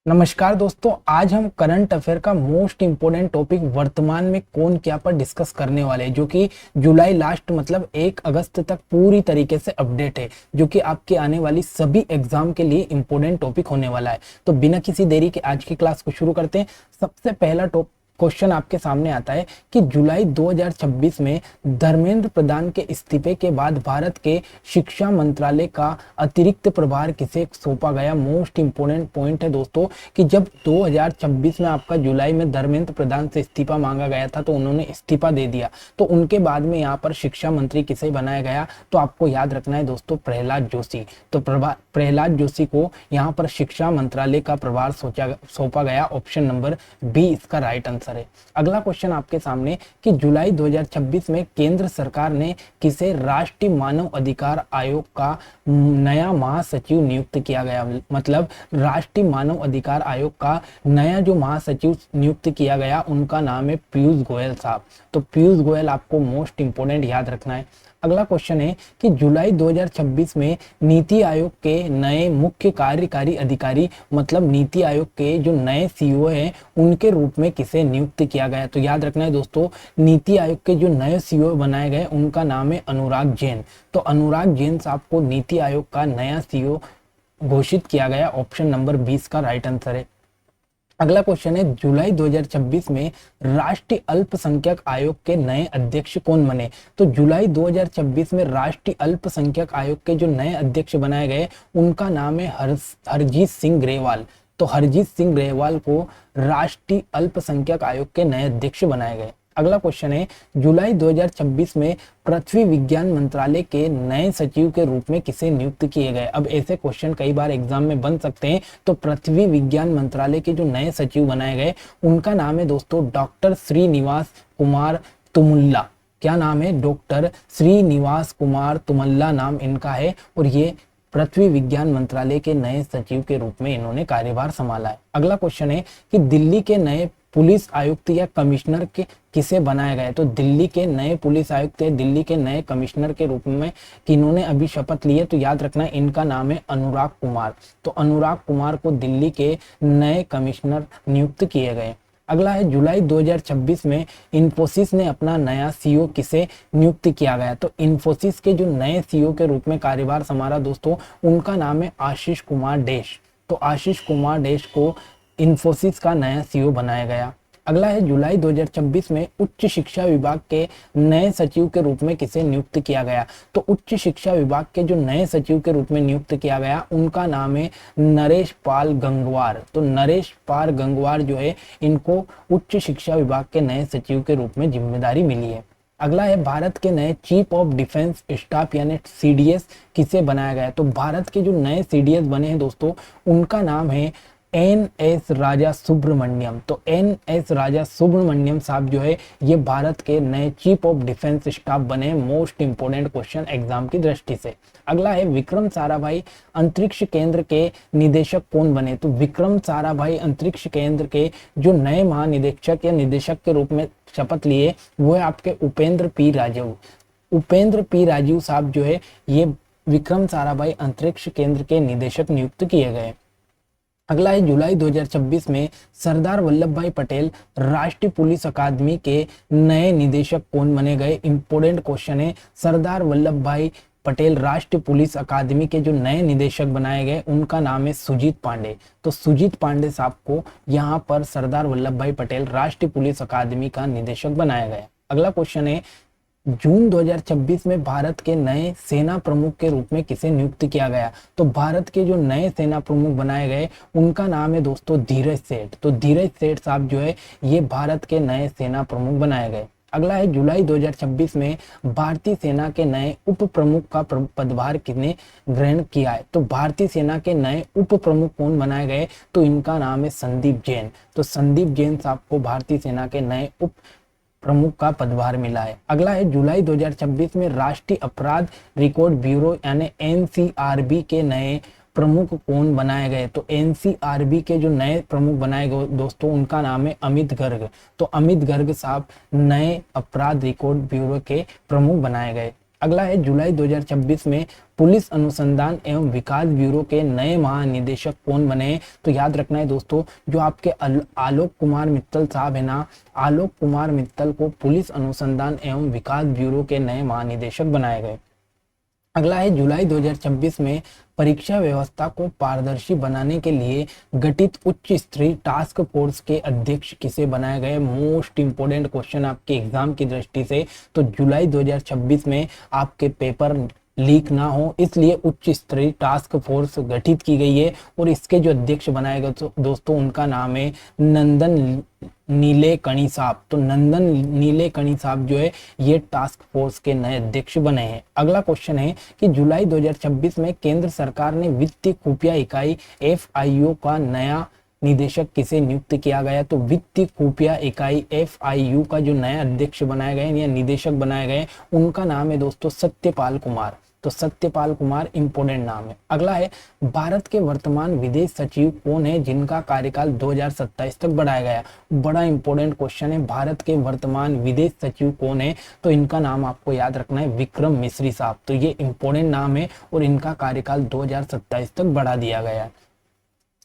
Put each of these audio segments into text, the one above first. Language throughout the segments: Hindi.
नमस्कार दोस्तों, आज हम करंट अफेयर का मोस्ट इम्पोर्टेंट टॉपिक वर्तमान में कौन क्या पर डिस्कस करने वाले हैं, जो कि जुलाई लास्ट मतलब 1 अगस्त तक पूरी तरीके से अपडेट है, जो कि आपके आने वाली सभी एग्जाम के लिए इम्पोर्टेंट टॉपिक होने वाला है। तो बिना किसी देरी के आज की क्लास को शुरू करते हैं। सबसे पहला क्वेश्चन आपके सामने आता है कि जुलाई 2026 में धर्मेंद्र प्रधान के इस्तीफे के बाद भारत के शिक्षा मंत्रालय का अतिरिक्त प्रभार किसे सौंपा गया। मोस्ट इंपोर्टेंट पॉइंट है दोस्तों कि जब 2026 में आपका जुलाई में धर्मेंद्र प्रधान से इस्तीफा मांगा गया था तो उन्होंने इस्तीफा दे दिया, तो उनके बाद में यहाँ पर शिक्षा मंत्री किसे बनाया गया, तो आपको याद रखना है दोस्तों प्रहलाद जोशी। तो प्रहलाद जोशी को यहाँ पर शिक्षा मंत्रालय का प्रभार सौंपा गया। ऑप्शन नंबर बी इसका राइट आंसर है। अगला क्वेश्चन आपके सामने कि जुलाई 2026 में केंद्र सरकार ने किसे राष्ट्रीय मानव अधिकार आयोग का नया महासचिव नियुक्त किया गया। मतलब राष्ट्रीय मानव अधिकार आयोग का नया जो महासचिव नियुक्त किया गया उनका नाम है पीयूष गोयल साहब। तो पीयूष गोयल आपको मोस्ट इंपोर्टेंट याद रखना है। अगला क्वेश्चन है कि जुलाई 2026 में नीति आयोग के नए मुख्य कार्यकारी अधिकारी मतलब नीति आयोग के जो नए सीईओ हैं उनके रूप में किसे नियुक्त किया गया। तो याद रखना है दोस्तों, नीति आयोग के जो नए सीईओ बनाए गए उनका नाम है अनुराग जैन। तो अनुराग जैन साहब को नीति आयोग का नया सीईओ घोषित किया गया। ऑप्शन नंबर 20 का राइट आंसर है। अगला क्वेश्चन है जुलाई 2026 में राष्ट्रीय अल्पसंख्यक आयोग के नए अध्यक्ष कौन बने। तो जुलाई 2026 में राष्ट्रीय अल्पसंख्यक आयोग के जो नए अध्यक्ष बनाए गए उनका नाम है हरजीत सिंह ग्रेवाल। तो हरजीत सिंह ग्रेवाल को राष्ट्रीय अल्पसंख्यक आयोग के नए अध्यक्ष बनाए गए। अगला क्वेश्चन है जुलाई 2026 में पृथ्वी विज्ञान मंत्रालय के नए सचिव के रूप में किसे नियुक्त किए गए। अब ऐसे क्वेश्चन कई बार एग्जाम में बन सकते हैं। तो पृथ्वी विज्ञान मंत्रालय के जो नए सचिव बनाए गए उनका नाम है दोस्तों डॉक्टर श्रीनिवास कुमार तुमुल्ला। क्या नाम है? डॉक्टर श्रीनिवास कुमार तुमुल्ला नाम इनका है और ये पृथ्वी विज्ञान मंत्रालय के नए सचिव के रूप में इन्होंने कार्यभार संभाला है। अगला क्वेश्चन है कि दिल्ली के नए पुलिस आयुक्त या कमिश्नर के किसे बनाया गया। तो दिल्ली के नए पुलिस आयुक्त या दिल्ली के नए कमिश्नर के रूप में किन्होंने अभी शपथ ली है। तो याद रखना इनका नाम है अनुराग कुमार। तो अनुराग कुमार को दिल्ली के नए कमिश्नर नियुक्त किए गए। अगला है जुलाई 2026 में इन्फोसिस ने अपना नया सीईओ किसे नियुक्त किया गया। तो इन्फोसिस के जो नए सीईओ के रूप में कार्यभार संभाला दोस्तों उनका नाम है आशीष कुमार डैश। तो आशीष कुमार डैश को इन्फोसिस का नया सीईओ बनाया गया। अगला है जुलाई 2026 में उच्च शिक्षा विभाग के नए सचिव के रूप में किसे नियुक्त किया गया। तो उच्च शिक्षा विभाग के जो नए सचिव के रूप में नियुक्त किया गया उनका नाम है नरेश पाल गंगवार। तो नरेश पाल गंगवार जो है इनको उच्च शिक्षा विभाग के नए सचिव के रूप में जिम्मेदारी मिली है। अगला है भारत के नए चीफ ऑफ डिफेंस स्टाफ यानी सीडीएस किसे बनाया गया। तो भारत के जो नए सीडीएस बने हैं दोस्तों उनका नाम है एन.एस. राजा सुब्रमण्यम। तो एन.एस. राजा सुब्रमण्यम साहब जो है ये भारत के नए चीफ ऑफ डिफेंस स्टाफ बने। मोस्ट इंपोर्टेंट क्वेश्चन एग्जाम की दृष्टि से। अगला है विक्रम साराभाई अंतरिक्ष केंद्र के निदेशक कौन बने। तो विक्रम साराभाई अंतरिक्ष केंद्र के जो नए महानिदेशक या निदेशक के रूप में शपथ लिए वो है आपके उपेंद्र पी राजीव। उपेंद्र पी राजीव साहब जो है ये विक्रम साराभाई अंतरिक्ष केंद्र के निदेशक नियुक्त किए गए। अगला है जुलाई 2026 में सरदार वल्लभ भाई पटेल राष्ट्रीय पुलिस अकादमी के नए निदेशक कौन बने गए। इंपोर्टेंट क्वेश्चन है। सरदार वल्लभ भाई पटेल राष्ट्रीय पुलिस अकादमी के जो नए निदेशक बनाए गए उनका नाम है सुजीत पांडे। तो सुजीत पांडे साहब को यहाँ पर सरदार वल्लभ भाई पटेल राष्ट्रीय पुलिस अकादमी का निदेशक बनाया गया। अगला क्वेश्चन है जून 2026 में भारत के नए सेना प्रमुख के रूप में किसे नियुक्त किया गया। तो भारत के जो नए सेना प्रमुख बनाए गए उनका नाम है दोस्तों धीरज सेठ। तो धीरज सेठ साहब जो है ये भारत के नए सेना प्रमुख बनाए गए। अगला है जुलाई 2026 में भारतीय सेना के नए उप प्रमुख का पदभार किसने ग्रहण किया है। तो भारतीय सेना के नए उप प्रमुख कौन बनाए गए। तो इनका नाम है संदीप जैन। तो संदीप जैन साहब को भारतीय सेना के नए उप प्रमुख का पदभार मिला है। अगला है जुलाई 2026 में राष्ट्रीय अपराध रिकॉर्ड ब्यूरो यानी एनसीआरबी के नए प्रमुख कौन बनाए गए। तो एनसीआरबी के जो नए प्रमुख बनाए गए दोस्तों उनका नाम है अमित गर्ग। तो अमित गर्ग साहब नए अपराध रिकॉर्ड ब्यूरो के प्रमुख बनाए गए। अगला है जुलाई 2026 में पुलिस अनुसंधान एवं विकास ब्यूरो के नए महानिदेशक कौन बने हैं? तो याद रखना है दोस्तों, जो आपके आलोक कुमार मित्तल साहब है ना, आलोक कुमार मित्तल को पुलिस अनुसंधान एवं विकास ब्यूरो के नए महानिदेशक बनाए गए। अगला है जुलाई 2026 में परीक्षा व्यवस्था को पारदर्शी बनाने के लिए गठित उच्च स्तरीय टास्क फोर्स के अध्यक्ष किसे बनाए गए? मोस्ट इंपोर्टेंट क्वेश्चन आपके एग्जाम की दृष्टि से। तो जुलाई 2026 में आपके पेपर लीक ना हो इसलिए उच्च स्तरीय टास्क फोर्स गठित की गई है और इसके जो अध्यक्ष बनाए गए तो दोस्तों उनका नाम है नंदन नीलेकणी साहब। तो नंदन नीलेकणी साहब जो है ये टास्क फोर्स के नए अध्यक्ष बने हैं। अगला क्वेश्चन है कि जुलाई 2026 में केंद्र सरकार ने वित्तीय खुफिया इकाई FIU का नया निदेशक किसे नियुक्त किया गया? तो वित्तीय खुफिया इकाई FIU का जो नया अध्यक्ष बनाए गए या निदेशक बनाए गए उनका नाम है दोस्तों सत्यपाल कुमार। तो सत्यपाल कुमार इंपोर्टेंट नाम है। अगला है भारत के वर्तमान विदेश सचिव कौन है जिनका कार्यकाल 2027 तक बढ़ाया गया? बड़ा इंपोर्टेंट क्वेश्चन है, भारत के वर्तमान विदेश सचिव कौन है? तो इनका नाम आपको याद रखना है विक्रम मिश्री साहब। तो ये इंपोर्टेंट नाम है और इनका कार्यकाल 2027 तक बढ़ा दिया गया है।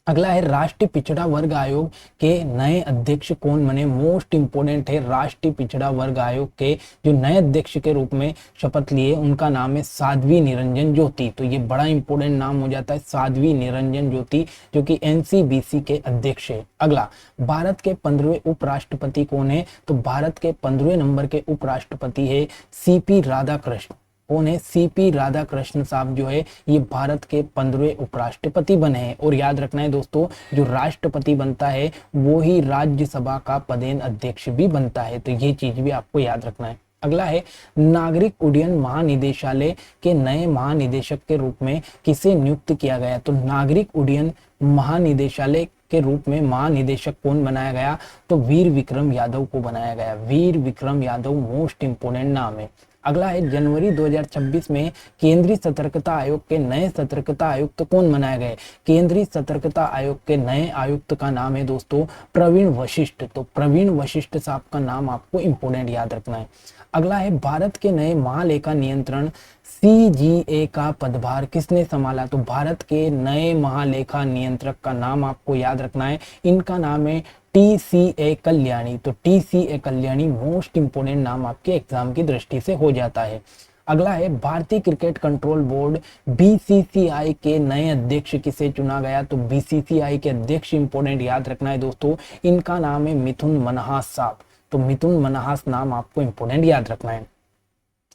अगला है राष्ट्रीय पिछड़ा वर्ग आयोग के नए अध्यक्ष कौन बने? मोस्ट इंपोर्टेंट है, राष्ट्रीय पिछड़ा वर्ग आयोग के जो नए अध्यक्ष के रूप में शपथ लिए उनका नाम है साध्वी निरंजन ज्योति। तो ये बड़ा इंपोर्टेंट नाम हो जाता है साध्वी निरंजन ज्योति जो कि NCBC के अध्यक्ष है। अगला भारत के 15वें उपराष्ट्रपति कौन है? तो भारत के 15वें नंबर के उपराष्ट्रपति है CP राधाकृष्ण। कौन है? CP राधाकृष्ण साहब जो है ये भारत के 15वें उपराष्ट्रपति बने हैं। और याद रखना है दोस्तों जो राष्ट्रपति बनता है वो ही राज्यसभा का पदेन अध्यक्ष भी बनता है। तो ये चीज भी आपको याद रखना है। अगला है नागरिक उड्डयन महानिदेशालय के नए महानिदेशक के रूप में किसे नियुक्त किया गया? तो नागरिक उड्डयन महानिदेशालय के रूप में महानिदेशक कौन बनाया गया? तो वीर विक्रम यादव को बनाया गया। वीर विक्रम यादव मोस्ट इंपोर्टेंट नाम है। अगला है जनवरी 2026 में केंद्रीय सतर्कता आयोग के नए सतर्कता आयुक्त कौन बनाए गए? केंद्रीय सतर्कता आयोग के नए आयुक्त का नाम है दोस्तों प्रवीण वशिष्ठ। तो प्रवीण वशिष्ठ साहब का नाम आपको इंपोर्टेंट याद रखना है। अगला है भारत के नए महालेखा नियंत्रण CGA का पदभार किसने संभाला? तो भारत के नए महालेखा नियंत्रक का नाम आपको याद रखना है, इनका नाम है TCA कल्याणी। तो TCA कल्याणी मोस्ट इंपोर्टेंट नाम आपके एग्जाम की दृष्टि से हो जाता है। अगला है भारतीय क्रिकेट कंट्रोल बोर्ड BCCI के नए अध्यक्ष किसे चुना गया? तो BCCI के अध्यक्ष इंपोर्टेंट याद रखना है दोस्तों, इनका नाम है मिथुन मनहास साहब। तो मिथुन मनहास नाम आपको इंपोर्टेंट याद रखना है।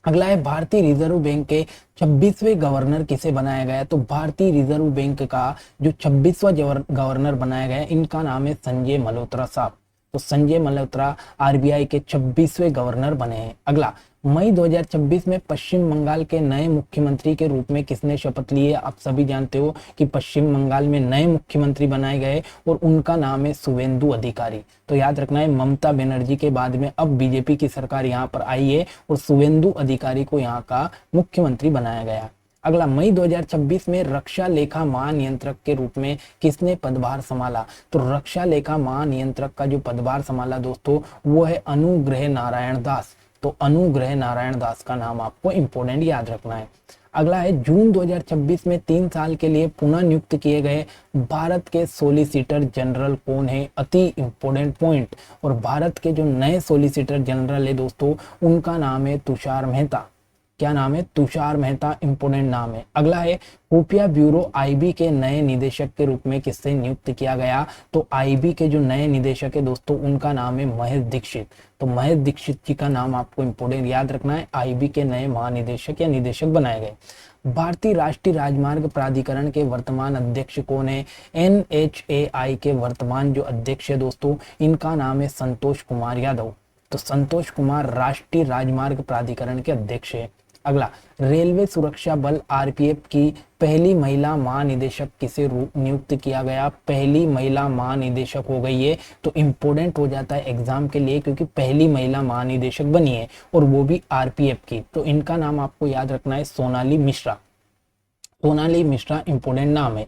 अगला है भारतीय रिजर्व बैंक के 26वें गवर्नर किसे बनाया गया? तो भारतीय रिजर्व बैंक का जो 26वां गवर्नर बनाया गया इनका नाम है संजय मल्होत्रा साहब। तो संजय मल्होत्रा RBI के 26वें गवर्नर बने हैं। अगला मई 2026 में पश्चिम बंगाल के नए मुख्यमंत्री के रूप में किसने शपथ ली है? आप सभी जानते हो कि पश्चिम बंगाल में नए मुख्यमंत्री बनाए गए और उनका नाम है शुवेंदु अधिकारी। तो याद रखना है ममता बनर्जी के बाद में अब BJP की सरकार यहाँ पर आई है और शुवेंदु अधिकारी को यहाँ का मुख्यमंत्री बनाया गया। अगला मई 2026 में रक्षा लेखा महानियंत्रक के रूप में किसने पदभार संभाला? तो रक्षा लेखा महानियंत्रक का जो पदभार संभाला दोस्तों वो है अनुग्रह नारायण दास। तो अनुग्रह नारायण दास का नाम आपको इंपोर्टेंट याद रखना है। अगला है जून 2026 में 3 साल के लिए पुनः नियुक्त किए गए भारत के सोलिसिटर जनरल कौन है? अति इंपोर्टेंट पॉइंट। और भारत के जो नए सोलिसिटर जनरल है दोस्तों उनका नाम है तुषार मेहता। क्या नाम है? तुषार मेहता इंपोर्टेंट नाम है। अगला है खुफिया ब्यूरो IB के नए निदेशक के रूप में किससे नियुक्त किया गया? तो IB के जो नए निदेशक है दोस्तों उनका नाम है महेश दीक्षित। तो महेश दीक्षित जी का नाम आपको इंपोर्टेंट याद रखना है, IB के नए महानिदेशक या निदेशक बनाए गए। भारतीय राष्ट्रीय राजमार्ग प्राधिकरण के वर्तमान अध्यक्ष कौन है? NHAI के वर्तमान जो अध्यक्ष है दोस्तों इनका नाम है संतोष कुमार यादव। तो संतोष कुमार राष्ट्रीय राजमार्ग प्राधिकरण के अध्यक्ष है। अगला रेलवे सुरक्षा बल RPF की पहली महिला महानिदेशक किसे नियुक्त किया गया? पहली महिला महानिदेशक हो गई है। तो इंपोर्टेंट हो जाता है एग्जाम के लिए क्योंकि पहली महिला महानिदेशक बनी है और वो भी RPF की। तो इनका नाम आपको याद रखना है सोनाली मिश्रा। सोनाली मिश्रा इंपोर्टेंट नाम है।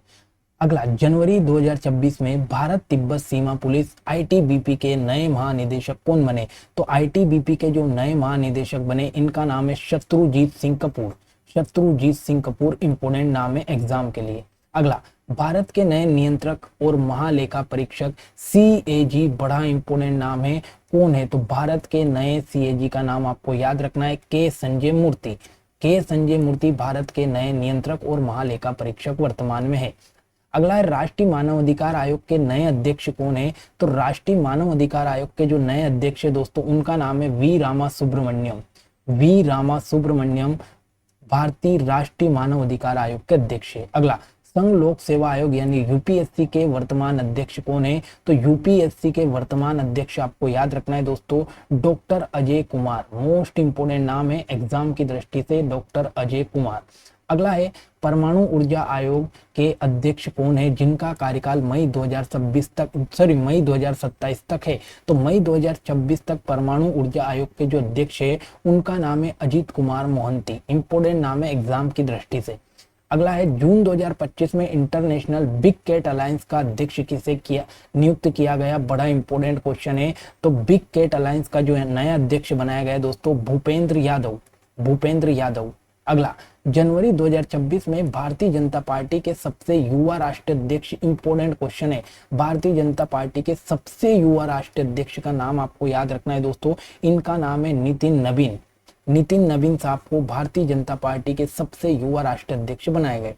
अगला, जनवरी 2026 में भारत तिब्बत सीमा पुलिस आईटीबीपी के नए महानिदेशक कौन बने? तो आईटीबीपी के जो नए महानिदेशक बने इनका नाम है शत्रुजीत सिंह कपूर। शत्रुजीत सिंह कपूर इंपोर्टेंट नाम है एग्जाम के लिए। अगला, भारत के नए नियंत्रक और महालेखा परीक्षक सीएजी, बड़ा इंपोर्टेंट नाम है, कौन है? तो भारत के नए सीएजी का नाम आपको याद रखना है के संजय मूर्ति। के संजय मूर्ति भारत के नए नियंत्रक और महालेखा परीक्षक वर्तमान में है। अगला है, राष्ट्रीय मानव अधिकार आयोग के नए अध्यक्ष कौन है? तो राष्ट्रीय मानव अधिकार आयोग के जो नए अध्यक्ष है दोस्तों उनका नाम है वी रामा सुब्रमण्यम। वी रामा सुब्रमण्यम भारतीय राष्ट्रीय मानव अधिकार आयोग के अध्यक्ष है। अगला, संघ लोक सेवा आयोग यानी यूपीएससी के वर्तमान अध्यक्ष कौन है? तो यूपीएससी के वर्तमान अध्यक्ष आपको याद रखना है दोस्तों doctor Ajay Kumar. Most important नाम है एग्जाम की दृष्टि से डॉक्टर अजय कुमार। अगला है, परमाणु ऊर्जा आयोग के अध्यक्ष कौन है जिनका कार्यकाल मई 2027 तक है? तो मई 2026 तक परमाणु ऊर्जा आयोग के जो अध्यक्ष है उनका नाम है अजीत कुमार मोहंती। इंपोर्टेंट नाम है एग्जाम की दृष्टि से। अगला है, जून 2025 में इंटरनेशनल बिग कैट अलायंस का अध्यक्ष किसे नियुक्त किया गया? बड़ा इंपोर्टेंट क्वेश्चन है। तो बिग कैट अलायंस का जो है नया अध्यक्ष बनाया गया दोस्तों भूपेंद्र यादव। भूपेंद्र यादव। अगला, जनवरी 2026 में भारतीय जनता पार्टी के सबसे युवा राष्ट्रीय अध्यक्ष, इंपोर्टेंट क्वेश्चन है, भारतीय जनता पार्टी के सबसे युवा राष्ट्रीय अध्यक्ष का नाम आपको याद रखना है दोस्तों, इनका नाम है नितिन नवीन। नितिन नवीन साहब को भारतीय जनता पार्टी के सबसे युवा राष्ट्रीय अध्यक्ष बनाए गए।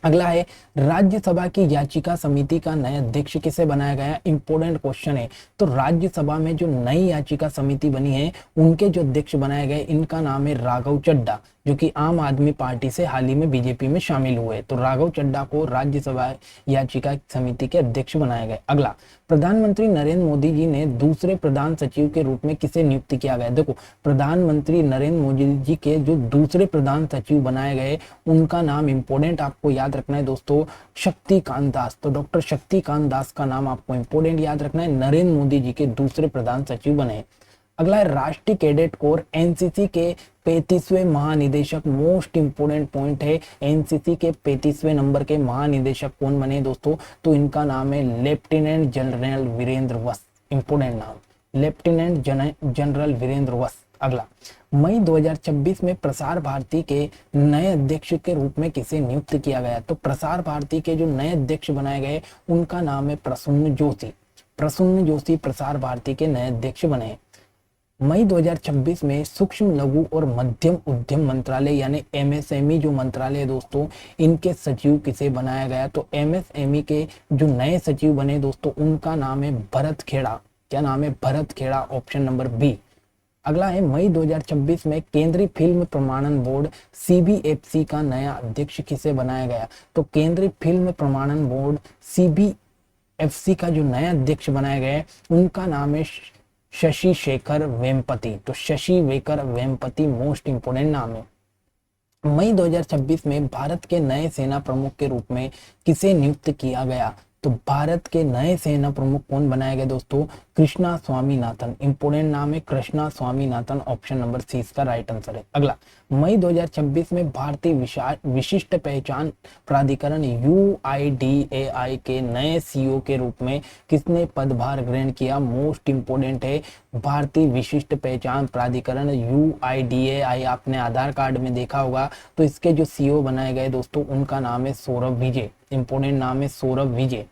अगला है, राज्यसभा की याचिका समिति का नया अध्यक्ष किसे बनाया गया? इंपोर्टेंट क्वेश्चन है। तो राज्यसभा में जो नई याचिका समिति बनी है उनके जो अध्यक्ष बनाए गए इनका नाम है राघव चड्ढा, जो कि आम आदमी पार्टी से हाल ही में बीजेपी में शामिल हुए। तो राघव चड्ढा को राज्यसभा याचिका समिति के अध्यक्ष बनाए गए। अगला, प्रधानमंत्री नरेंद्र मोदी जी ने दूसरे प्रधान सचिव के रूप में किसे नियुक्त किया गया? देखो, प्रधानमंत्री नरेंद्र मोदी जी के जो दूसरे प्रधान सचिव बनाए गए उनका नाम इंपोर्टेंट आपको याद रखना है दोस्तों शक्तिकांत दास। तो डॉक्टर शक्तिकांत दास का नाम आपको इंपोर्टेंट याद रखना है, नरेंद्र मोदी जी के दूसरे प्रधान सचिव बने। अगला है, राष्ट्रीय कैडेट कोर एनसीसी के 35वें महानिदेशक। मोस्ट इंपोर्टेंट पॉइंट है, एनसीसी के 35वें नंबर के महानिदेशक कौन बने दोस्तों? तो इनका नाम है लेफ्टिनेंट जनरल वीरेंद्र वस्त। इंपोर्टेंट नाम, लेफ्टिनेंट जनरल वीरेंद्र वस्त। अगला, मई 2026 में प्रसार भारती के नए अध्यक्ष के रूप में किसे नियुक्त किया गया? तो प्रसार भारती के जो नए अध्यक्ष बनाए गए उनका नाम है प्रसून जोशी। प्रसून जोशी प्रसार भारती के नए अध्यक्ष बने। मई 2026 में सूक्ष्म लघु और मध्यम उद्यम मंत्रालय यानी एमएसएमई जो मंत्रालय है दोस्तों इनके सचिव किसे बनाया गया? तो एमएसएमई के जो नए सचिव बने दोस्तों उनका नाम है भरत खेड़ा। क्या नाम है? Bharat Khera. Option number B. अगला है, मई 2026 में केंद्रीय फिल्म प्रमाणन बोर्ड सीबीएफसी का नया अध्यक्ष किसे बनाया गया? तो केंद्रीय फिल्म प्रमाणन बोर्ड सीबीएफसी का जो नया अध्यक्ष बनाया गया उनका नाम है शशि शेखर वेम्पति। तो शशि शेखर वेम्पति मोस्ट इंपोर्टेंट नाम है। मई 2026 में भारत के नए सेना प्रमुख के रूप में किसे नियुक्त किया गया? तो भारत के नए सेना प्रमुख कौन बनाए गए दोस्तों? कृष्णा स्वामीनाथन। इंपोर्टेंट नाम है Krishna Swaminathan. Option number C इसका राइट आंसर है। अगला, मई 2026 में भारतीय विशिष्ट पहचान प्राधिकरण यूआईडीएआई के नए सीईओ के रूप में किसने पदभार ग्रहण किया? मोस्ट इंपोर्टेंट है, भारतीय विशिष्ट पहचान प्राधिकरण यूआईडीएआई आपने आधार कार्ड में देखा होगा। तो इसके जो सीईओ बनाए गए दोस्तों उनका नाम है सौरभ विजय। इंपोर्टेंट नाम है सौरभ विजय।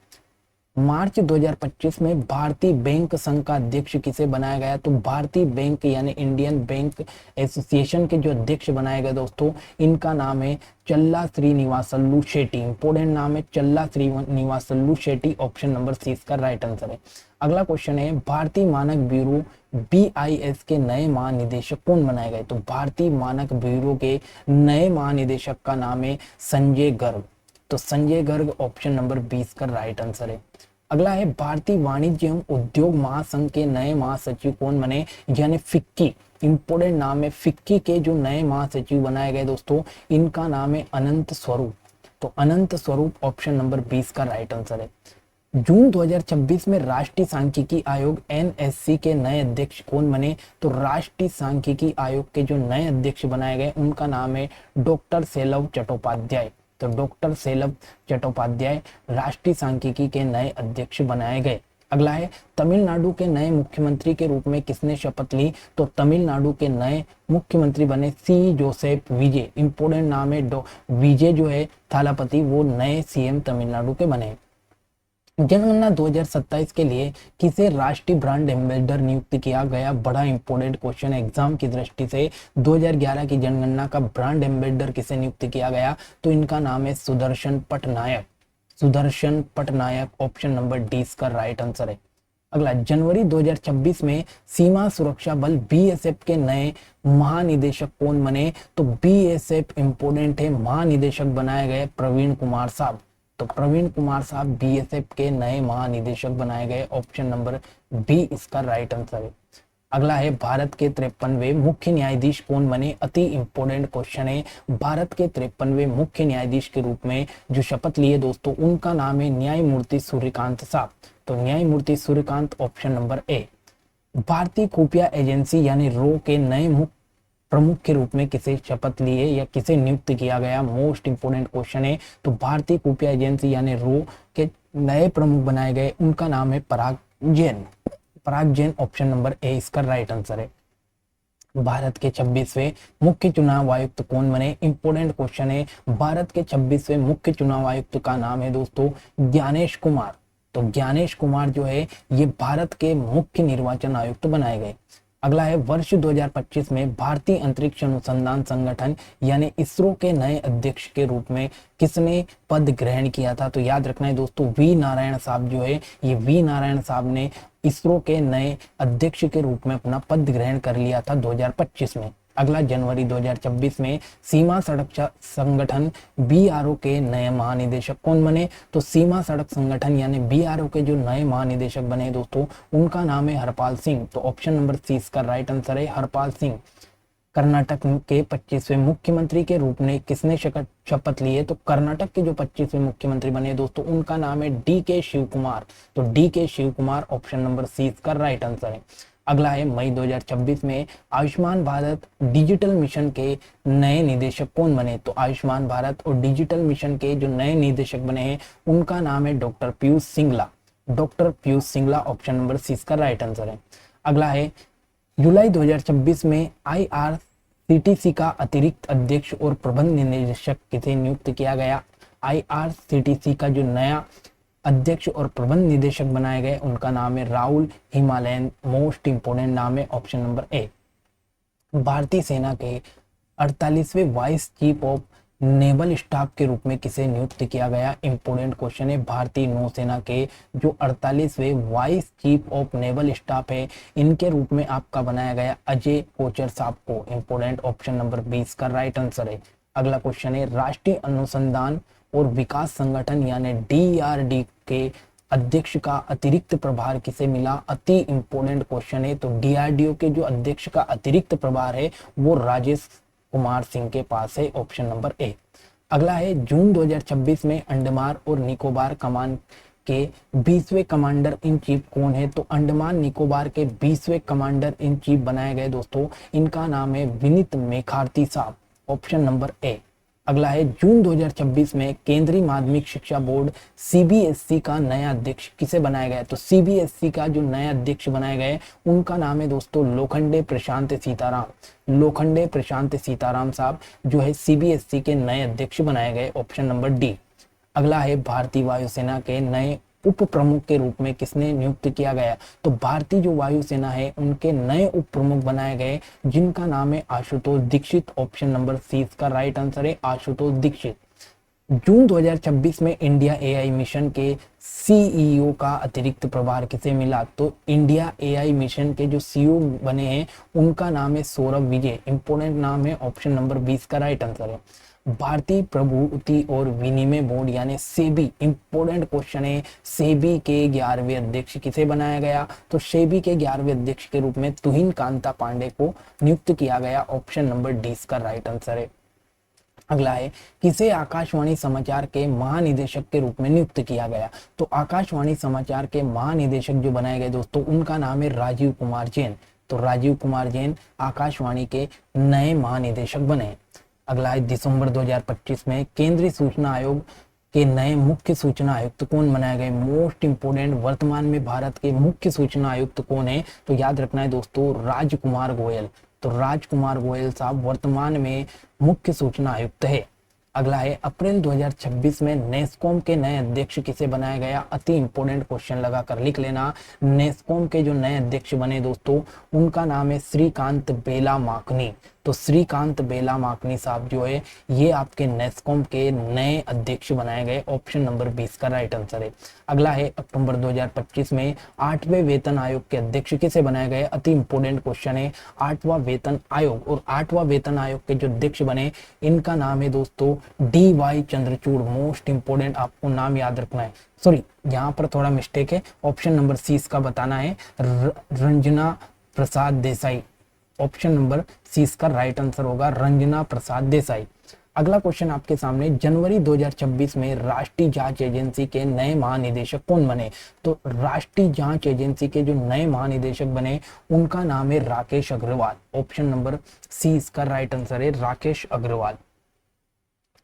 मार्च 2025 में भारतीय बैंक संघ का अध्यक्ष किसे बनाया गया? तो भारतीय बैंक यानी इंडियन बैंक एसोसिएशन के जो अध्यक्ष बनाए गए दोस्तों इनका नाम है चल्ला श्रीनिवासल्लू शेट्टी। इंपोर्टेंट नाम है चल्ला श्रीनिवासल्लू शेट्टी। ऑप्शन नंबर सी इसका राइट आंसर है। अगला क्वेश्चन है, भारतीय मानक ब्यूरो बीआईएस के नए महानिदेशक कौन बनाए गए? तो भारतीय मानक ब्यूरो के नए महानिदेशक का नाम है संजय गर्ग। तो संजय गर्ग ऑप्शन नंबर 20 का राइट आंसर है। अगला है, भारतीय वाणिज्य एवं उद्योग महासंघ के नए महासचिव कौन बने? यानी फिक्की। इंपोर्टेंट नाम है, फिक्की के जो नए महासचिव बनाए गए दोस्तों इनका नाम है अनंत स्वरूप। तो अनंत स्वरूप ऑप्शन नंबर 20 का राइट आंसर है। जून 2026 में राष्ट्रीय सांख्यिकी आयोग एनएससी के नए अध्यक्ष कौन बने? तो राष्ट्रीय सांख्यिकी आयोग के जो नए अध्यक्ष बनाए गए उनका नाम है डॉक्टर सैलव चट्टोपाध्याय। तो डॉक्टर सेलब चट्टोपाध्याय राष्ट्रीय सांख्यिकी के नए अध्यक्ष बनाए गए। अगला है तमिलनाडु के नए मुख्यमंत्री के रूप में किसने शपथ ली? तो तमिलनाडु के नए मुख्यमंत्री बने सी जोसेफ विजय। इंपोर्टेंट नाम है विजय जो है थालापति, वो नए सीएम तमिलनाडु के बने। जनगणना 2027 के लिए किसे राष्ट्रीय ब्रांड एम्बेसडर नियुक्त किया गया? बड़ा इंपॉर्टेंट क्वेश्चन है एग्जाम की दृष्टि से। 2011 की जनगणना का ब्रांड एम्बेसडर किसे नियुक्त किया गया? तो इनका नाम है Sudarshan Patnaik. Sudarshan Patnaik, option number D इसका राइट आंसर है। अगला, जनवरी 2026 में सीमा सुरक्षा बल बीएसएफ के नए महानिदेशक कौन बने? तो बीएसएफ इंपोर्टेंट है, महानिदेशक बनाए गए प्रवीण कुमार साहब। तो प्रवीण कुमार साहब बीएसएफ के नए महानिदेशक बनाए गए, ऑप्शन नंबर बी इसका राइट आंसर है। अगला है भारत के 53वें मुख्य न्यायाधीश कौन बने? अति इंपोर्टेंट क्वेश्चन है। भारत के 53वें मुख्य न्यायाधीश के रूप में जो शपथ लिए दोस्तों, उनका नाम है न्यायमूर्ति सूर्यकांत साहब। तो न्यायमूर्ति सूर्यकांत, ऑप्शन नंबर ए। भारतीय खुफिया एजेंसी यानी रो के नए प्रमुख के रूप में किसे शपथ लिए या किसे नियुक्त किया गया? मोस्ट इंपोर्टेंट क्वेश्चन है। तो भारतीय खुफिया एजेंसी यानी रो के नए प्रमुख बनाए गए, उनका नाम है पराग जैन। पराग जैन, ऑप्शन नंबर ए इसका राइट आंसर है। भारत के 26वें मुख्य चुनाव आयुक्त कौन बने? इंपोर्टेंट क्वेश्चन है। भारत के 26वें मुख्य चुनाव आयुक्त का नाम है दोस्तों ज्ञानेश कुमार। तो ज्ञानेश कुमार जो है ये भारत के मुख्य निर्वाचन आयुक्त बनाए गए। अगला है वर्ष 2025 में भारतीय अंतरिक्ष अनुसंधान संगठन यानी इसरो के नए अध्यक्ष के रूप में किसने पद ग्रहण किया था? तो याद रखना है दोस्तों, वी नारायण साहब जो है, ये वी नारायण साहब ने इसरो के नए अध्यक्ष के रूप में अपना पद ग्रहण कर लिया था 2025 में। अगला, जनवरी 2026 में सीमा सड़क संगठन बीआरओ के नए महानिदेशक कौन बने? तो सीमा सड़क संगठन यानी बीआरओ के जो नए महानिदेशक बने दोस्तों, उनका नाम है हरपाल सिंह। तो ऑप्शन नंबर सी इसका राइट आंसर है, हरपाल सिंह। कर्नाटक के 25वें मुख्यमंत्री के रूप में किसने शपथ ली है? तो कर्नाटक के जो 25वें मुख्यमंत्री बने दोस्तों, उनका नाम है डी के शिव कुमार। तो D K Shiv Kumar, option number C इसका राइट आंसर है। अगला है मई 2026 में आयुष्मान भारत डिजिटल मिशन के नए निदेशक कौन बने? तो आयुष्मान भारत और डिजिटल मिशन के जो नए निदेशक बने हैं, उनका नाम है doctor Piyush Singla. Doctor Piyush Singla, option number C इसका राइट आंसर है। अगला है जुलाई 2026 में आईआरसीटीसी का अतिरिक्त अध्यक्ष और प्रबंध निदेशक किसे नियुक्त किया गया? आईआरसीटीसी का जो नया अध्यक्ष और प्रबंध निदेशक बनाए गए, उनका नाम है राहुल हिमालयन। मोस्ट इंपोर्टेंट नाम है, ऑप्शन नंबर ए। भारतीय सेना के 48वें vice chief of naval staff के रूप में किसे नियुक्त किया गया? इंपोर्टेंट क्वेश्चन है। भारतीय नौसेना के जो 48वें vice chief of naval staff है, इनके रूप में आपका बनाया गया अजय कोचर साहब को। इंपोर्टेंट, ऑप्शन नंबर 20 का राइट आंसर है। अगला क्वेश्चन है राष्ट्रीय अनुसंधान और विकास संगठन यानी डीआरडी के अध्यक्ष का अतिरिक्त प्रभार किसे मिला? अति इंपोर्टेंट क्वेश्चन है। तो डीआरडीओ के जो अध्यक्ष का अतिरिक्त प्रभार है वो राजेश कुमार सिंह के पास है, ऑप्शन नंबर ए। अगला है जून 2026 में अंडमान और निकोबार कमान के 20वें कमांडर इन चीफ कौन है? तो अंडमान निकोबार के 20वें कमांडर इन चीफ बनाए गए दोस्तों, इनका नाम है विनीत मेखार्थी साहब, ऑप्शन नंबर ए। अगला है जून 2026 में केंद्रीय माध्यमिक शिक्षा बोर्ड सीबीएसई का नया अध्यक्ष किसे बनाया गया? तो सीबीएसई का जो नया अध्यक्ष बनाए गए, उनका नाम है दोस्तों लोखंडे प्रशांत सीताराम। लोखंडे प्रशांत सीताराम साहब जो है सीबीएसई के नए अध्यक्ष बनाए गए, ऑप्शन नंबर डी। अगला है भारतीय वायुसेना के नए उप प्रमुख के रूप में किसने नियुक्त किया गया? तो भारतीय जो वायुसेना है उनके नए उप प्रमुख बनाए गए, जिनका नाम है Ashutosh Dikshit. Option number C इसका राइट आंसर है, आशुतोष दीक्षित। जून 2026 में इंडिया एआई मिशन के सीईओ का अतिरिक्त प्रभार किसे मिला? तो इंडिया एआई मिशन के जो सीईओ बने हैं उनका नाम है सौरभ विजय। इंपोर्टेंट नाम है, ऑप्शन नंबर 20 का राइट आंसर है। भारतीय प्रभुति और विनिमय बोर्ड यानी सेबी, इंपोर्टेंट क्वेश्चन है। सेबी के 11वें अध्यक्ष किसे बनाया गया? तो सेबी के 11वें अध्यक्ष के रूप में तुहिन कांता पांडे को नियुक्त किया गया, ऑप्शन नंबर डी इसका राइट आंसर है। अगला है किसे आकाशवाणी समाचार के महानिदेशक के रूप में नियुक्त किया गया? तो आकाशवाणी समाचार के महानिदेशक जो बनाए गए दोस्तों, उनका नाम है राजीव कुमार जैन। तो राजीव कुमार जैन आकाशवाणी के नए महानिदेशक बने। अगला है दिसंबर 2025 में केंद्रीय सूचना आयोग के नए मुख्य सूचना आयुक्त कौन बनाए गए। मोस्ट इंपोर्टेंट, वर्तमान में भारत के मुख्य सूचना आयुक्त कौन है, तो याद रखना है दोस्तों राजकुमार गोयल। तो राजकुमार गोयल साहब वर्तमान में मुख्य सूचना आयुक्त है। अगला है अप्रैल 2026 में नेस्कॉम के नए अध्यक्ष किसे बनाया गया। अति इंपोर्टेंट क्वेश्चन लगाकर लिख लेना। नेस्कॉम के जो नए अध्यक्ष बने दोस्तों उनका नाम है श्रीकांत बेला माकनी। तो श्रीकांत बेला माकनी साहब जो है ये आपके नेस्कॉम के नए अध्यक्ष बनाए गए। ऑप्शन नंबर 20 का राइट आंसर है। अगला है अक्टूबर 2025 में 8वें वेतन आयोग के अध्यक्ष किसे बनाए गए। अति इंपोर्टेंट क्वेश्चन है 8वां वेतन आयोग। और 8वां वेतन आयोग के जो अध्यक्ष बने इनका नाम है दोस्तों DY चंद्रचूड़। मोस्ट इंपोर्टेंट आपको नाम याद रखना है। सॉरी यहाँ पर थोड़ा मिस्टेक है, ऑप्शन नंबर सी इसका बताना है रंजना प्रसाद देसाई। ऑप्शन नंबर सी इसका राइट आंसर होगा रंजना प्रसाद देसाई। अगला क्वेश्चन आपके सामने, जनवरी 2026 में राष्ट्रीय जांच एजेंसी के नए महानिदेशक कौन बने। तो राष्ट्रीय जांच एजेंसी के जो नए महानिदेशक बने उनका नाम है Rakesh Agarwal. Option number C इसका राइट आंसर है राकेश अग्रवाल।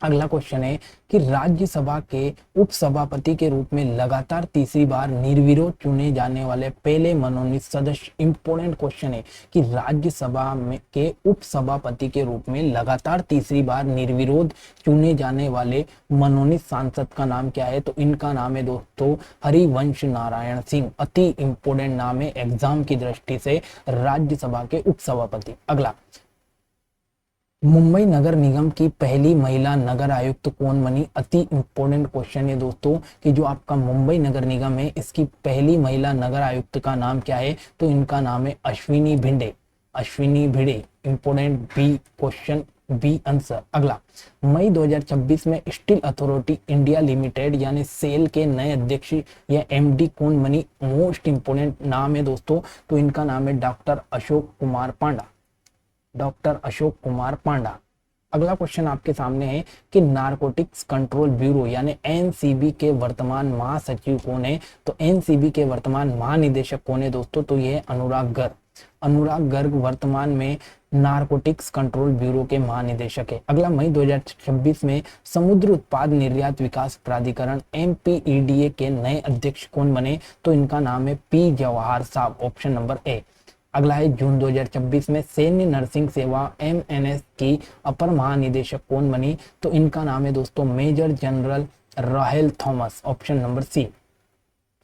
अगला क्वेश्चन है कि राज्यसभा के उपसभापति के रूप में लगातार तीसरी बार निर्विरोध चुने जाने वाले पहले मनोनीत सदस्य। इंपोर्टेंट क्वेश्चन है कि राज्यसभा में के उपसभापति के रूप में लगातार तीसरी बार निर्विरोध चुने जाने वाले मनोनीत सांसद का नाम क्या है। तो इनका नाम है दोस्तों हरिवंश नारायण सिंह। अति इंपोर्टेंट नाम है एग्जाम की दृष्टि से राज्यसभा के उपसभापति। अगला, मुंबई नगर निगम की पहली महिला नगर आयुक्त कौन बनी। अति इंपॉर्टेंट क्वेश्चन है दोस्तों कि जो आपका मुंबई नगर निगम है इसकी पहली महिला नगर आयुक्त का नाम क्या है। तो इनका नाम है Ashwini Bhide. Ashwini Bhide important B question, B answer. अगला, मई 2026 में स्टील अथॉरिटी इंडिया लिमिटेड यानी सेल के नए अध्यक्ष या MD कौन बनी। मोस्ट इंपोर्टेंट नाम है दोस्तों, तो इनका नाम है डॉक्टर अशोक कुमार पांडा। डॉक्टर अशोक कुमार पांडा। अगला क्वेश्चन आपके सामने है कि नारकोटिक्स कंट्रोल ब्यूरो यानी NCB के वर्तमान महासचिव कौन है। तो NCB के वर्तमान महानिदेशक कौन है दोस्तों, तो ये अनुराग गर्ग। अनुराग गर्ग वर्तमान में नारकोटिक्स कंट्रोल ब्यूरो के महानिदेशक है। अगला, मई 2026 में समुद्र उत्पाद निर्यात विकास प्राधिकरण MPEDA के नए अध्यक्ष कौन बने। तो इनका नाम है P जवाहर साहब। Option number A. अगला है, जून 2026 में सैन्य नर्सिंग सेवा MNS की अपर महानिदेशक कौन बनी। तो इनका नाम है दोस्तों major general Rahel Thomas. Option number C.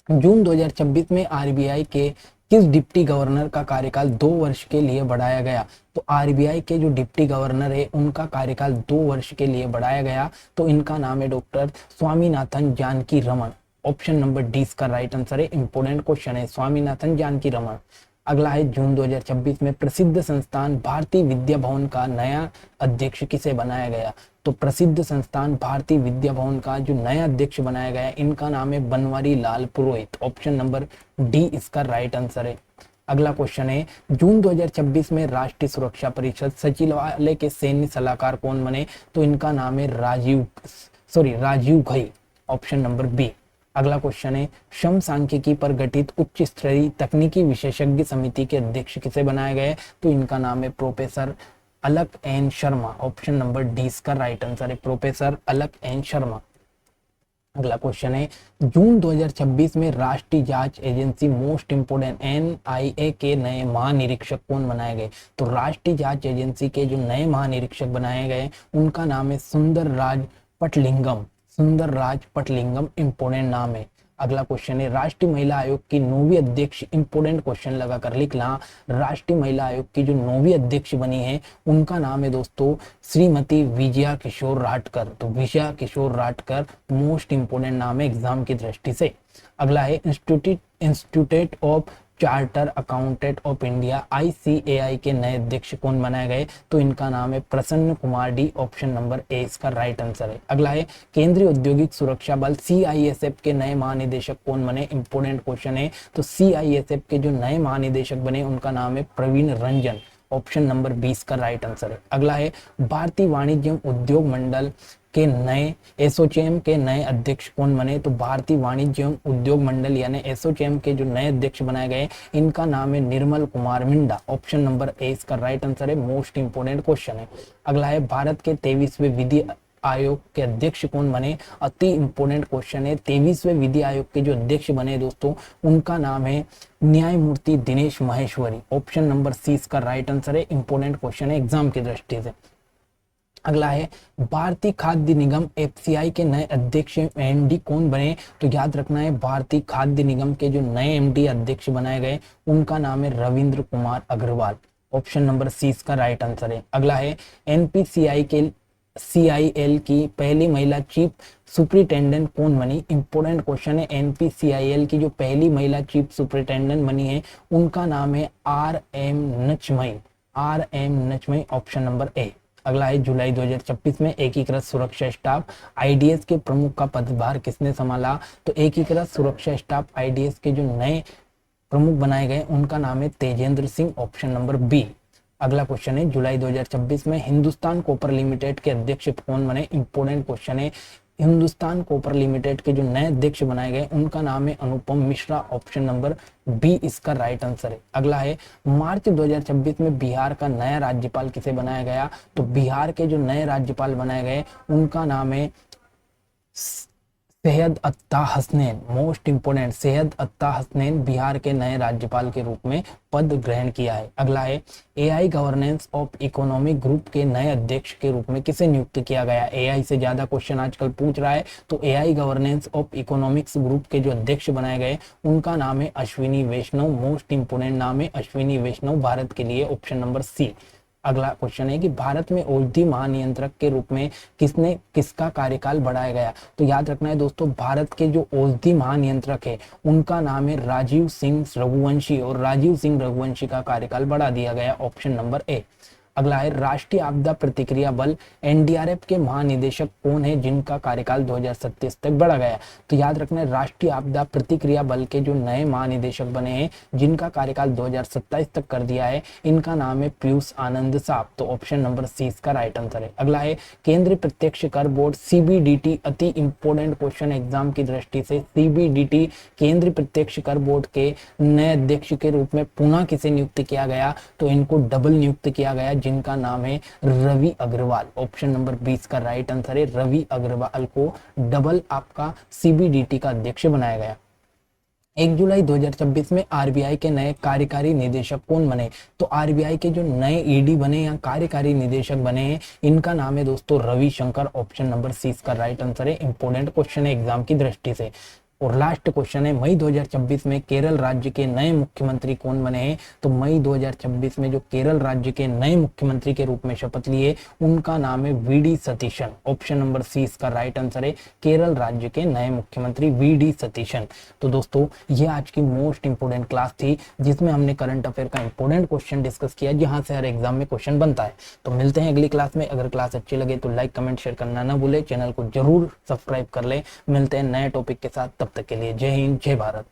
June 2026 में RBI के किस डिप्टी गवर्नर का कार्यकाल 2 वर्ष के लिए बढ़ाया गया। तो RBI के जो डिप्टी गवर्नर है उनका कार्यकाल 2 वर्ष के लिए बढ़ाया गया। तो इनका नाम है doctor Swaminathan Janaki Raman. Option number D इसका राइट आंसर है। इंपोर्टेंट क्वेश्चन है स्वामीनाथन जानकी रमन। अगला है, जून 2026 में प्रसिद्ध संस्थान भारतीय विद्या भवन का नया अध्यक्ष किसे बनाया गया। तो प्रसिद्ध संस्थान भारतीय विद्या भवन का जो नया अध्यक्ष बनाया गया इनका नाम है बनवारी लाल पुरोहित। ऑप्शन नंबर डी इसका राइट आंसर है। अगला क्वेश्चन है, जून 2026 में राष्ट्रीय सुरक्षा परिषद सचिवालय के सैन्य सलाहकार कौन बने। तो इनका नाम है Rajiv Ghai. Option number B. अगला क्वेश्चन है, श्रम सांख्यिकी पर गठित उच्च स्तरीय तकनीकी विशेषज्ञ समिति के अध्यक्ष किसे बनाए गए। तो इनका नाम है professor Alak N Sharma. Option number D इसका राइट आंसर है प्रोफेसर अलक एन शर्मा। अगला क्वेश्चन है, जून 2026 में राष्ट्रीय जांच एजेंसी मोस्ट इंपोर्टेंट NIA के नए महानिरीक्षक कौन बनाए गए। तो राष्ट्रीय जांच एजेंसी के जो नए महानिरीक्षक बनाए गए उनका नाम है सुंदर राज पटलिंगम। सुंदर राज पटलिंगम इंपोर्टेंट नाम है। अगला क्वेश्चन है, राष्ट्रीय महिला आयोग की 9वीं अध्यक्ष। इंपोर्टेंट क्वेश्चन लगाकर लिखना। राष्ट्रीय महिला आयोग की जो 9वीं अध्यक्ष बनी है उनका नाम है दोस्तों श्रीमती विजया किशोर राटकर। तो विजया किशोर राटकर मोस्ट इंपोर्टेंट नाम है एग्जाम की दृष्टि से। अगला है, institute of charter accountant of India ICAI के नए अध्यक्ष कौन बनाए गए। तो इनका नाम है प्रसन्न Kumar D. Option number A इसका राइट आंसर है। अगला है, केंद्रीय औद्योगिक सुरक्षा बल CISF के नए महानिदेशक कौन बने। इंपोर्टेंट क्वेश्चन है। तो CISF के जो नए महानिदेशक बने उनका नाम है प्रवीण रंजन। ऑप्शन नंबर 20 का राइट आंसर है। अगला है, भारतीय वाणिज्य उद्योग मंडल के नए एसोचैम के नए अध्यक्ष कौन बने? तो भारतीय वाणिज्य एवं उद्योग मंडल यानी एसोचैम के जो नए अध्यक्ष बनाए गए इनका नाम है Nirmal Kumar Minda. Option number A इसका राइट आंसर है। मोस्ट इंपोर्टेंट क्वेश्चन है। अगला है भारत के 23वें विधि आयोग के अध्यक्ष कौन बने? अति इंपोर्टेंट क्वेश्चन है। 23वें विधि आयोग के जो अध्यक्ष बने दोस्तों उनका नाम है न्यायमूर्ति Dinesh Maheshwari. Option number C इसका राइट आंसर है। इंपोर्टेंट क्वेश्चन है एग्जाम की दृष्टि से। अगला है भारतीय खाद्य निगम एफसीआई के नए अध्यक्ष एमडी कौन बने? तो याद रखना है भारतीय खाद्य निगम के जो नए एमडी अध्यक्ष बनाए गए उनका नाम है Ravindra Kumar Agarwal. Option number C इसका राइट आंसर है। अगला है एनपीसीआई के सीआईएल की पहली महिला चीफ सुपरिटेंडेंट कौन बनी? इंपोर्टेंट क्वेश्चन है। एनपीसीआईएल की जो पहली महिला चीफ सुपरिटेंडेंट बनी है उनका नाम है R M Nachammai. Option number A. अगला है जुलाई 2026 में एकीकृत सुरक्षा स्टाफ आईडीएस के प्रमुख का पदभार किसने संभाला? तो एकीकृत सुरक्षा स्टाफ आईडीएस के जो नए प्रमुख बनाए गए उनका नाम है Tejendra Singh. Option number B. अगला क्वेश्चन है जुलाई 2026 में हिंदुस्तान कॉपर लिमिटेड के अध्यक्ष कौन बने? इंपोर्टेंट क्वेश्चन है। हिंदुस्तान कॉपर लिमिटेड के जो नए अध्यक्ष बनाए गए उनका नाम है Anupam Mishra. Option number B इसका राइट आंसर है। अगला है मार्च 2026 में बिहार का नया राज्यपाल किसे बनाया गया? तो बिहार के जो नए राज्यपाल बनाए गए उनका नाम है सैयद अत्ता हसनैन। मोस्ट इंपोर्टेंट, सैयद अत्ता हसनैन बिहार के नए राज्यपाल के रूप में पद ग्रहण किया है। अगला है AI governance of economic group के नए अध्यक्ष के रूप में किसे नियुक्त किया गया? एआई से ज्यादा क्वेश्चन आजकल पूछ रहा है तो AI governance of economics group के जो अध्यक्ष बनाए गए उनका नाम है अश्विनी वैष्णव। मोस्ट इंपोर्टेंट नाम है अश्विनी वैष्णव भारत के लिए। Option number C. अगला क्वेश्चन है कि भारत में औषधि महानियंत्रक के रूप में किसका कार्यकाल बढ़ाया गया? तो याद रखना है दोस्तों भारत के जो औषधि महानियंत्रक है उनका नाम है राजीव सिंह रघुवंशी और राजीव सिंह रघुवंशी का कार्यकाल बढ़ा दिया गया। Option number A. अगला है राष्ट्रीय आपदा प्रतिक्रिया बल एनडीआरएफ के महानिदेशक कौन है जिनका कार्यकाल 2027 तक बढ़ा गया? तो याद रखना है राष्ट्रीय आपदा प्रतिक्रिया बल के जो नए महानिदेशक बने हैं जिनका कार्यकाल 2027 तक कर दिया है इनका नाम है पीयूष आनंद साहब। तो ऑप्शन नंबर सी इसका राइट आंसर है। अगला है केंद्रीय प्रत्यक्ष कर बोर्ड सीबीडीटी, अति इंपोर्टेंट क्वेश्चन एग्जाम की दृष्टि से। सीबीडीटी केंद्रीय प्रत्यक्ष कर बोर्ड के नए अध्यक्ष के रूप में पुनः किसे नियुक्त किया गया? तो इनको डबल नियुक्त किया गया जिनका नाम है रवि अग्रवाल। ऑप्शन नंबर 20 का राइट आंसर है। रवि अग्रवाल को डबल आपका सीबीडीटी का अध्यक्ष बनाया गया। 1 जुलाई 2026 में आरबीआई के नए कार्यकारी निदेशक कौन बने? तो आरबीआई के जो नए ईडी बने या कार्यकारी निदेशक बने हैं इनका नाम है दोस्तों रविशंकर। ऑप्शन नंबर सी का राइट आंसर है। इंपोर्टेंट क्वेश्चन है एग्जाम की दृष्टि से। और लास्ट क्वेश्चन है मई 2026 में केरल राज्य के नए मुख्यमंत्री कौन बने हैं? तो मई 2026 में जो केरल राज्य के नए मुख्यमंत्री के रूप में शपथ लिए उनका नाम है V D Satheesan. Option number C इसका राइट आंसर है। केरल राज्य के नए मुख्यमंत्री वीडी सतीशन। तो दोस्तों ये आज की मोस्ट इंपोर्टेंट क्लास थी जिसमें हमने करंट अफेयर का इंपोर्टेंट क्वेश्चन डिस्कस किया जहां से हर एग्जाम में क्वेश्चन बनता है। तो मिलते हैं अगली क्लास में। अगर क्लास अच्छी लगे तो लाइक कमेंट शेयर करना ना भूले, चैनल को जरूर सब्सक्राइब कर ले। मिलते हैं नए टॉपिक के साथ, तब तक के लिए जय हिंद जय भारत।